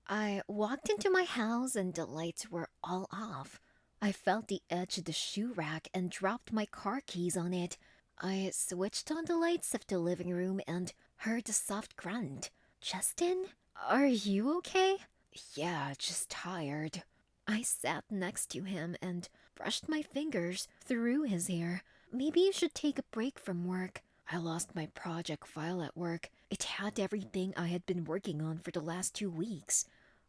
I walked into my house and the lights were all off. I felt the edge of the shoe rack and dropped my car keys on it. I switched on the lights of the living room and heard a soft grunt. Justin, are you okay? Yeah, just tired. I sat next to him and brushed my fingers through his hair. Maybe you should take a break from work. I lost my project file at work. It had everything I had been working on for the last 2 weeks.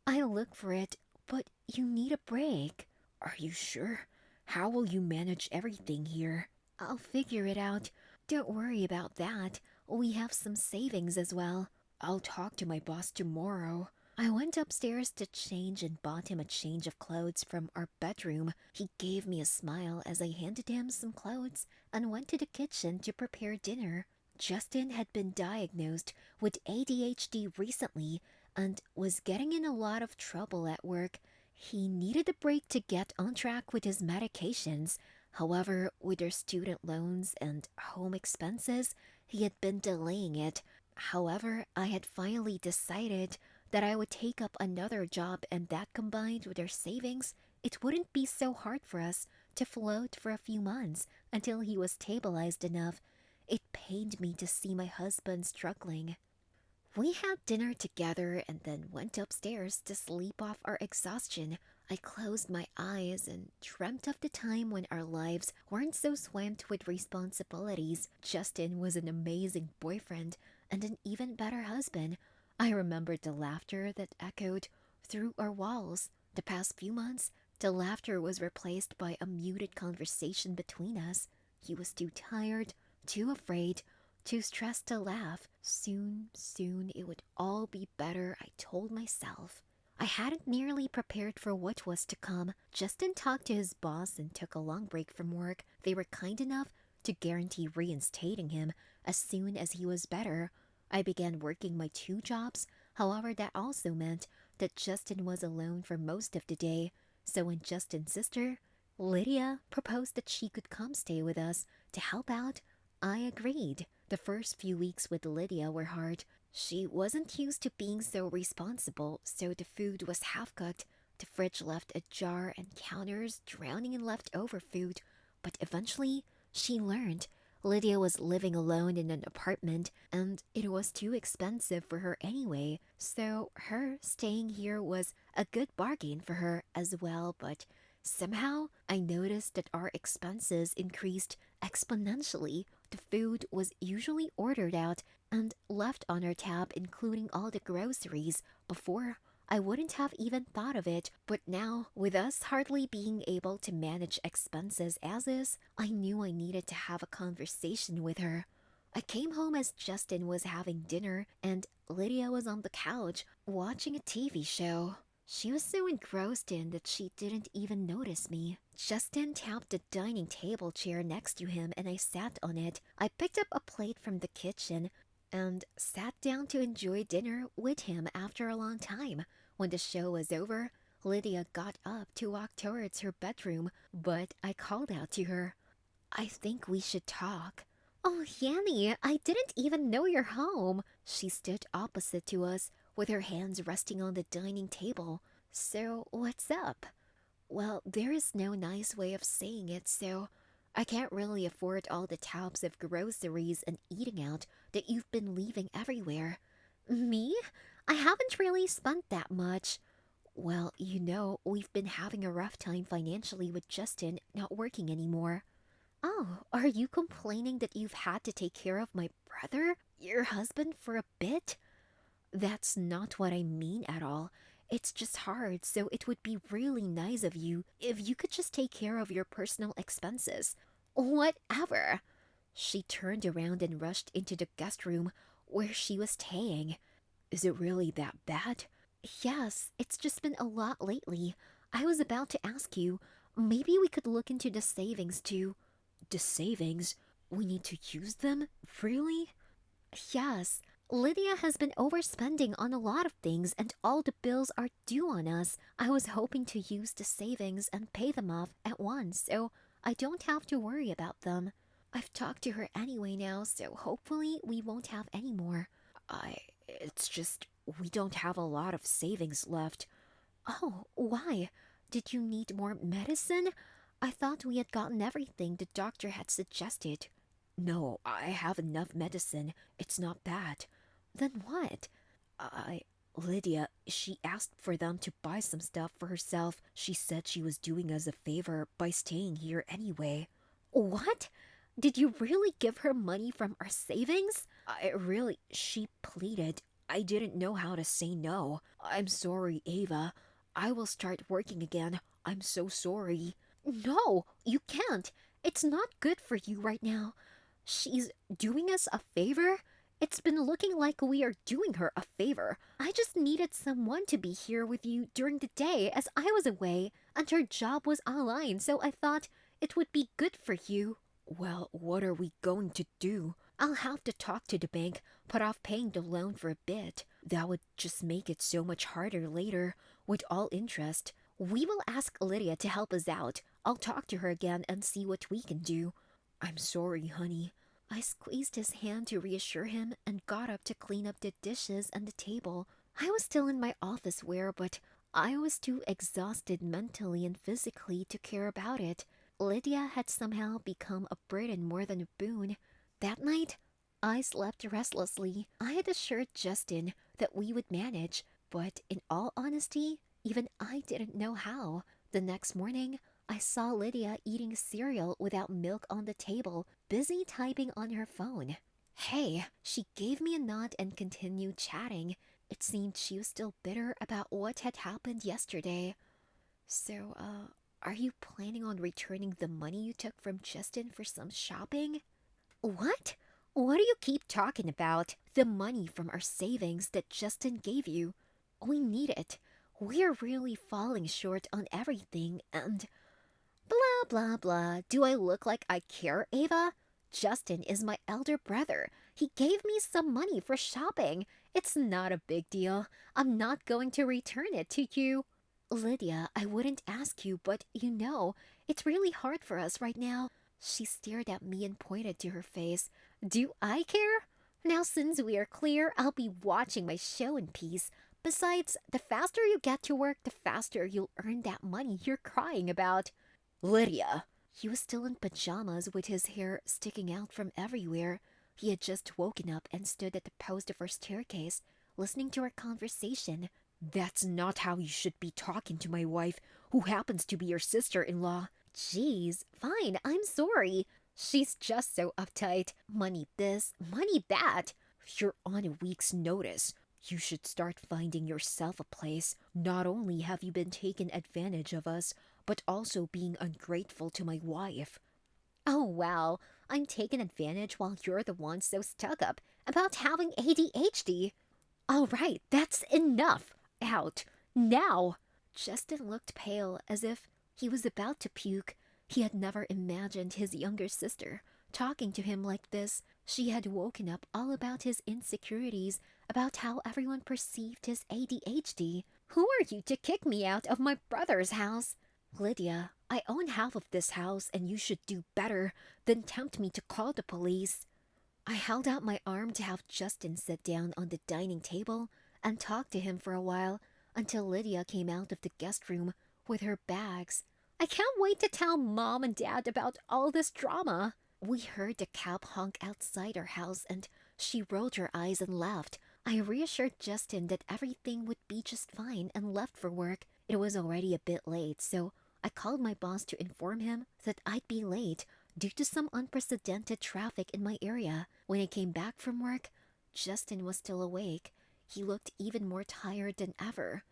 I look for it, but you need a break. Are you sure? How will you manage everything here? I'll figure it out. Don't worry about that. We have some savings as well. I'll talk to my boss tomorrow. I went upstairs to change and bought him a change of clothes from our bedroom. He gave me a smile as I handed him some clothes and went to the kitchen to prepare dinner. Justin had been diagnosed with ADHD recently and was getting in a lot of trouble at work. He needed a break to get on track with his medications. However, with their student loans and home expenses, he had been delaying it. However, I had finally decided that I would take up another job, and that combined with our savings, it wouldn't be so hard for us to float for a few months until he was stabilized enough. It pained me to see my husband struggling. We had dinner together and then went upstairs to sleep off our exhaustion. I closed my eyes and dreamt of the time when our lives weren't so swamped with responsibilities. Justin was an amazing boyfriend and an even better husband. I remembered the laughter that echoed through our walls. The past few months, the laughter was replaced by a muted conversation between us. He was too tired, too afraid, too stressed to laugh. Soon it would all be better, I told myself. I hadn't nearly prepared for what was to come. Justin talked to his boss and took a long break from work. They were kind enough to guarantee reinstating him as soon as he was better. I began working my two jobs. However, that also meant that Justin was alone for most of the day. So when Justin's sister, Lydia, proposed that she could come stay with us to help out, I agreed. The first few weeks with Lydia were hard. She wasn't used to being so responsible, so the food was half cooked. The fridge left ajar and counters drowning in leftover food. But eventually, she learned. Lydia was living alone in an apartment, and it was too expensive for her anyway, so her staying here was a good bargain for her as well. But somehow, I noticed that our expenses increased exponentially. The food was usually ordered out and left on our tab, including all the groceries. Before, I wouldn't have even thought of it, but now, with us hardly being able to manage expenses as is, I knew I needed to have a conversation with her. I came home as Justin was having dinner, and Lydia was on the couch watching a TV show. She was so engrossed in that she didn't even notice me. Justin tapped the dining table chair next to him and I sat on it. I picked up a plate from the kitchen and sat down to enjoy dinner with him after a long time. When the show was over, Lydia got up to walk towards her bedroom, but I called out to her, I think we should talk. Oh, Yanni, I didn't even know you're home. She stood opposite to us, with her hands resting on the dining table. So, what's up? Well, there is no nice way of saying it, so I can't really afford all the tabs of groceries and eating out that you've been leaving everywhere. Me? I haven't really spent that much. Well, we've been having a rough time financially with Justin not working anymore. Oh, are you complaining that you've had to take care of my brother, your husband, for a bit? That's not what I mean at all. It's just hard, so it would be really nice of you if you could just take care of your personal expenses. Whatever. She turned around and rushed into the guest room where she was staying. Is it really that bad? Yes, it's just been a lot lately. I was about to ask you, maybe we could look into the savings too. The savings? We need to use them? Really? Yes. Lydia has been overspending on a lot of things and all the bills are due on us. I was hoping to use the savings and pay them off at once so I don't have to worry about them. I've talked to her anyway now, so hopefully we won't have any more. I It's just we don't have a lot of savings left. Oh, why? Did you need more medicine? I thought we had gotten everything the doctor had suggested. No, I have enough medicine. It's not bad. Then what? I. Lydia, she asked for them to buy some stuff for herself. She said she was doing us a favor by staying here anyway. What? Did you really give her money from our savings? She pleaded. I didn't know how to say no. I'm sorry, Ava. I will start working again. I'm so sorry. No, you can't. It's not good for you right now. She's doing us a favor? It's been looking like we are doing her a favor. I just needed someone to be here with you during the day as I was away, and her job was online, so I thought it would be good for you. Well, what are we going to do? I'll have to talk to the bank, put off paying the loan for a bit. That would just make it so much harder later, with all interest. We will ask Lydia to help us out. I'll talk to her again and see what we can do. I'm sorry, honey. I squeezed his hand to reassure him and got up to clean up the dishes and the table. I was still in my office wear, but I was too exhausted mentally and physically to care about it. Lydia had somehow become a burden more than a boon. That night, I slept restlessly. I had assured Justin that we would manage, but in all honesty, even I didn't know how. The next morning, I saw Lydia eating cereal without milk on the table, busy typing on her phone. Hey, she gave me a nod and continued chatting. It seemed she was still bitter about what had happened yesterday. So, are you planning on returning the money you took from Justin for some shopping? What? What do you keep talking about? The money from our savings that Justin gave you. We need it. We're really falling short on everything, and blah blah blah. Do I look like I care, Ava? Justin is my elder brother. He gave me some money for shopping. It's not a big deal. I'm not going to return it to you. Lydia, I wouldn't ask you, but it's really hard for us right now. She stared at me and pointed to her face. Do I care? Now, since we are clear, I'll be watching my show in peace. Besides, the faster you get to work, the faster you'll earn that money you're crying about. Lydia! He was still in pajamas with his hair sticking out from everywhere. He had just woken up and stood at the post of our staircase, listening to our conversation. That's not how you should be talking to my wife, who happens to be your sister-in-law. Jeez, fine, I'm sorry. She's just so uptight. Money this, money that. You're on a week's notice. You should start finding yourself a place. Not only have you been taken advantage of us, but also being ungrateful to my wife. Oh, wow. I'm taken advantage while you're the one so stuck up about having ADHD. All right, that's enough. Out. Now. Justin looked pale, as if he was about to puke. He had never imagined his younger sister talking to him like this. She had woken up all about his insecurities, about how everyone perceived his ADHD. Who are you to kick me out of my brother's house? Lydia, I own half of this house, and you should do better than tempt me to call the police. I held out my arm to have Justin sit down on the dining table and talk to him for a while until Lydia came out of the guest room with her bags. I can't wait to tell Mom and Dad about all this drama. We heard the cab honk outside our house and she rolled her eyes and laughed. I reassured Justin that everything would be just fine and left for work. It was already a bit late, so I called my boss to inform him that I'd be late due to some unprecedented traffic in my area. When I came back from work, Justin was still awake. He looked even more tired than ever.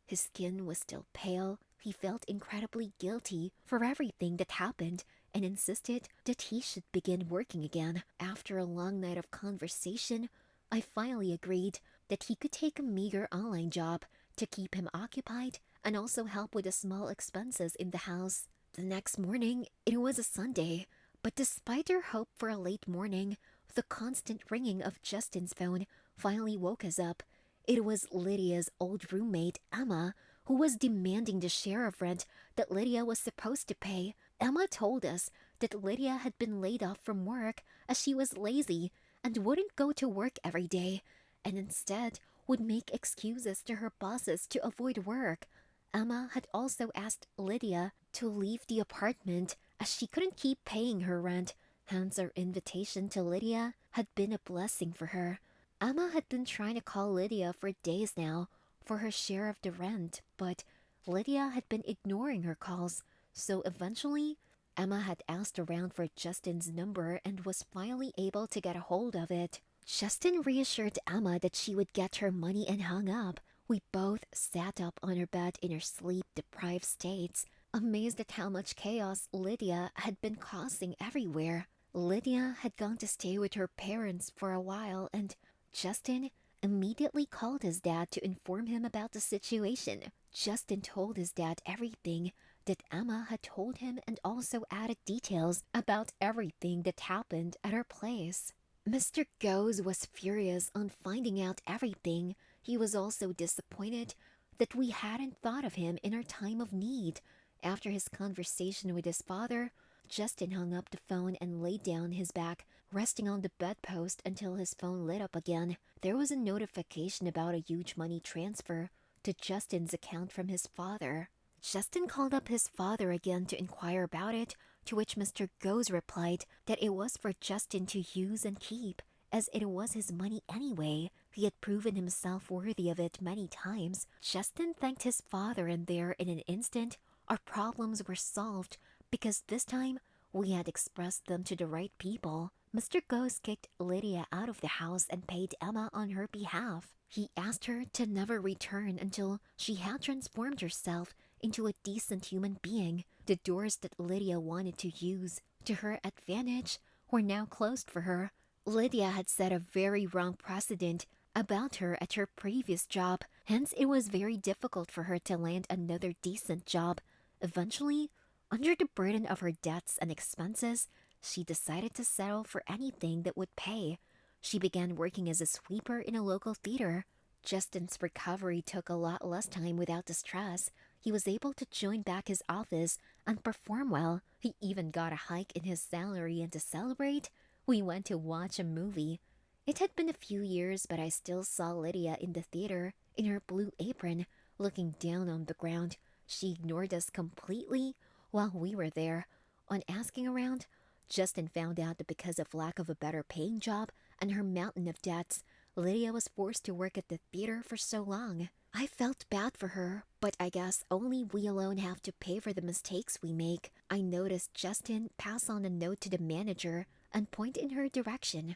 His skin was still pale. He felt incredibly guilty for everything that happened and insisted that he should begin working again. After a long night of conversation, I finally agreed that he could take a meager online job to keep him occupied and also help with the small expenses in the house. The next morning, it was a Sunday, but despite our hope for a late morning, the constant ringing of Justin's phone finally woke us up. It was Lydia's old roommate, Emma, who was demanding the share of rent that Lydia was supposed to pay. Emma told us that Lydia had been laid off from work as she was lazy and wouldn't go to work every day. and instead would make excuses to her bosses to avoid work. Emma had also asked Lydia to leave the apartment as she couldn't keep paying her rent. Hence, our invitation to Lydia had been a blessing for her. Emma had been trying to call Lydia for days now for her share of the rent, but Lydia had been ignoring her calls, so eventually Emma had asked around for Justin's number and was finally able to get a hold of it. Justin reassured Emma that she would get her money and hung up. We both sat up on our bed in our sleep-deprived states, amazed at how much chaos Lydia had been causing everywhere. Lydia had gone to stay with her parents for a while, and Justin immediately called his dad to inform him about the situation. Justin told his dad everything that Emma had told him and also added details about everything that happened at her place. Mr. Goes was furious on finding out everything. He was also disappointed that we hadn't thought of him in our time of need. After his conversation with his father, Justin hung up the phone and laid down his back, resting on the bedpost until his phone lit up again. There was a notification about a huge money transfer to Justin's account from his father. Justin called up his father again to inquire about it, to which Mr. Goes replied that it was for Justin to use and keep, as it was his money anyway. He had proven himself worthy of it many times. Justin thanked his father, and there, in an instant, our problems were solved, because this time we had expressed them to the right people. Mr. Goes kicked Lydia out of the house and paid Emma on her behalf. He asked her to never return until she had transformed herself into a decent human being. The doors that Lydia wanted to use to her advantage were now closed for her. Lydia had set a very wrong precedent about her at her previous job, hence it was very difficult for her to land another decent job. Eventually, under the burden of her debts and expenses, she decided to settle for anything that would pay. She began working as a sweeper in a local theater. Justin's recovery took a lot less time without the stress. He was able to join back his office and perform well. He even got a hike in his salary, and to celebrate, we went to watch a movie. It had been a few years, but I still saw Lydia in the theater, in her blue apron, looking down on the ground. She ignored us completely while we were there. On asking around, Justin found out that because of lack of a better paying job and her mountain of debts, Lydia was forced to work at the theater for so long. I felt bad for her, but I guess only we alone have to pay for the mistakes we make. I noticed Justin pass on a note to the manager and point in her direction.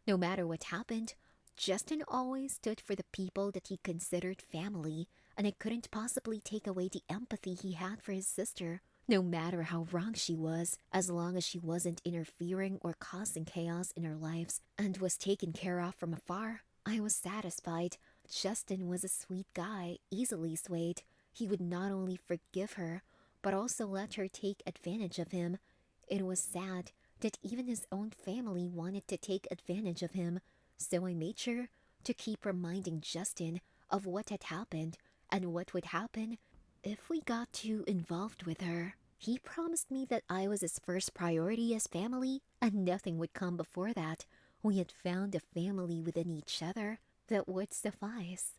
No matter what happened, Justin always stood for the people that he considered family, and I couldn't possibly take away the empathy he had for his sister, no matter how wrong she was, as long as she wasn't interfering or causing chaos in our lives and was taken care of from afar. I was satisfied. Justin was a sweet guy, easily swayed. He would not only forgive her, but also let her take advantage of him. It was sad that even his own family wanted to take advantage of him, so I made sure to keep reminding Justin of what had happened and what would happen if we got too involved with her. He promised me that I was his first priority as family, and nothing would come before that. We had found a family within each other that would suffice.